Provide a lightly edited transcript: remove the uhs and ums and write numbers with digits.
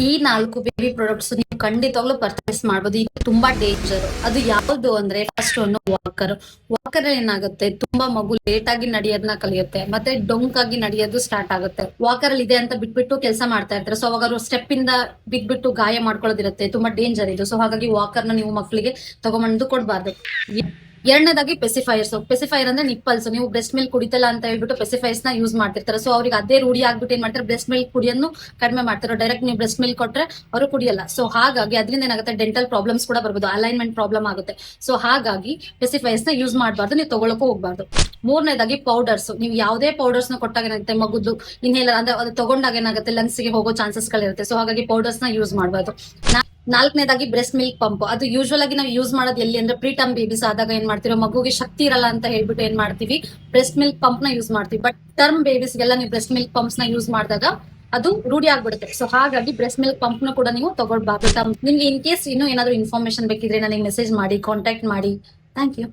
ಈ 4 baby products ನೀವು ಖಂಡಿತವಾಗ್ಲೂ ಪರ್ಚೇಸ್ ಮಾಡಬಹುದು. ಈಗ ತುಂಬಾ ಡೇಂಜರ್. ಅದು ಯಾವ್ದು ಅಂದ್ರೆ ಫಸ್ಟ್ ಒಂದು ವಾಕರ್. ವಾಕರ್ ಏನಾಗುತ್ತೆ, ತುಂಬಾ ಮಗು ಲೇಟ್ ಆಗಿ ನಡೆಯೋದನ್ನ ಕಲಿಯುತ್ತೆ, ಮತ್ತೆ ಡೊಂಕ್ ಆಗಿ ನಡೆಯೋದು ಸ್ಟಾರ್ಟ್ ಆಗುತ್ತೆ. ವಾಕರ್ ಅಲ್ಲಿ ಇದೆ ಅಂತ ಬಿಟ್ಬಿಟ್ಟು ಕೆಲಸ ಮಾಡ್ತಾ ಇರ್ತಾರೆ. ಸೊ ಅವಾಗ ಅವರು ಸ್ಟೆಪ್ ಇಂದ ಬಿದ್ಬಿಟ್ಟು ಗಾಯ ಮಾಡ್ಕೊಳ್ಳೋದಿರುತ್ತೆ. ತುಂಬಾ ಡೇಂಜರ್ ಇದು. ಸೊ ಹಾಗಾಗಿ ವಾಕರ್ ನ ನೀವು ಮಕ್ಕಳಿಗೆ ತಗೊಂಡ್ಬಂದು ಕೊಡಬಾರ್ದು. ಎರಡನೇದಾಗಿ ಪೆಸಿಫೈರ್ ಅಂದ್ರೆ ನಿಪ್ಪಲ್ಸ್. ನೀವು ಬ್ರೆಸ್ಟ್ ಮಿಲ್ಕ್ ಕುಡಿತಲ್ಲ ಅಂತ ಹೇಳ್ಬಿಟ್ಟು ಪೆಸಿಫೈರ್ಸ್ ನ ಯೂಸ್ ಮಾಡ್ತಿರ್ತಾರೆ. ಸೊ ಅವ್ರಿಗೆ ಅದೇ ರೂಢಿ ಆಗ್ಬಿಟ್ಟು ಏನ್ ಮಾಡ್ತಾರೆ, ಬ್ರೆಸ್ಟ್ ಮಿಲ್ಕ್ ಕುಡಿಯನ್ನು ಕಡಿಮೆ ಮಾಡ್ತಾರೆ. ಡೈರೆಕ್ಟ್ ನೀವು ಬ್ರೆಸ್ಟ್ ಮಿಲ್ಕ್ ಕೊಟ್ರೆ ಅವರು ಕುಡಿಯಲ್ಲ. ಸೊ ಹಾಗಾಗಿ ಅದರಿಂದ ಏನಾಗುತ್ತೆ, ಡೆಂಟಲ್ ಪ್ರಾಬ್ಲಮ್ಸ್ ಕೂಡ ಬರ್ಬೋದು, ಅಲೈನ್ಮೆಂಟ್ ಪ್ರಾಬ್ಲಮ್ ಆಗುತ್ತೆ. ಸೊ ಹಾಗಾಗಿ ಪೆಸಿಫೈರ್ಸ್ ನ ಯೂಸ್ ಮಾಡಬಾರ್ದು, ನೀವು ತಗೊಳಕ್ಕೂ ಹೋಗ್ಬಾರ್ದು. ಮೂರನೇದಾಗಿ ಪೌಡರ್ಸ್. ನೀವು ಯಾವುದೇ ಪೌಡರ್ಸ್ ನ ಕೊಟ್ಟಾಗ ಏನಾಗುತ್ತೆ, ಮಗುದು ಇನ್ಹೇಲರ್ ಅಂದ್ರೆ ಅದು ತಗೊಂಡಾಗ ಏನಾಗುತ್ತೆ, ಲಂಗ್ಸ್ ಗೆ ಹೋಗೋ ಚಾನ್ಸಸ್ ಗಳಿರುತ್ತೆ. ಸೊ ಹಾಗಾಗಿ ಪೌಡರ್ಸ್ ನ ಯೂಸ್ ಮಾಡಬಾರ್ದು. ನಾಲ್ಕನೇದಾಗಿ ಬ್ರೆಸ್ಟ್ ಮಿಲ್ಕ್ ಪಂಪ್. ಅದು ಯೂಶುವಲ್ ಆಗಿ ನಾವು ಯೂಸ್ ಮಾಡೋದು ಎಲ್ಲಿ ಅಂದ್ರೆ ಪ್ರೀಟರ್ಮ್ ಬೇಬೀಸ್ ಆದಾಗ ಏನ್ ಮಾಡ್ತೀವಿ, ಮಗುಗೆ ಶಕ್ತಿ ಇರಲ್ಲ ಅಂತ ಹೇಳ್ಬಿಟ್ಟು ಏನ್ ಮಾಡ್ತೀವಿ, ಬ್ರೆಸ್ಟ್ ಮಿಲ್ಕ್ ಪಂಪ್ ನ ಯೂಸ್ ಮಾಡ್ತೀವಿ. ಬಟ್ ಟರ್ಮ್ ಬೇಬೀಸ್ಗೆಲ್ಲ ನೀವು ಬ್ರೆಸ್ಟ್ ಮಿಲ್ಕ್ ಪಂಪ್ಸ್ ನ ಯೂಸ್ ಮಾಡಿದಾಗ ಅದು ರೂಢಿ ಆಗ್ಬಿಡುತ್ತೆ. ಸೊ ಹಾಗಾಗಿ ಬ್ರೆಸ್ಟ್ ಮಿಲ್ಕ್ ಪಂಪ್ ನ ಕೂಡ ನೀವು ತಗೊಳ್ಬಾರ್ದು. ನಿಮ್ಗೆ ಇನ್ ಕೇಸ್ ಇನ್ನೂ ಏನಾದ್ರು ಇನ್ಫಾರ್ಮೇಶನ್ ಬೇಕಿದ್ರೆ ನನಗೆ ಮೆಸೇಜ್ ಮಾಡಿ, ಕಾಂಟ್ಯಾಕ್ಟ್ ಮಾಡಿ. Thank you.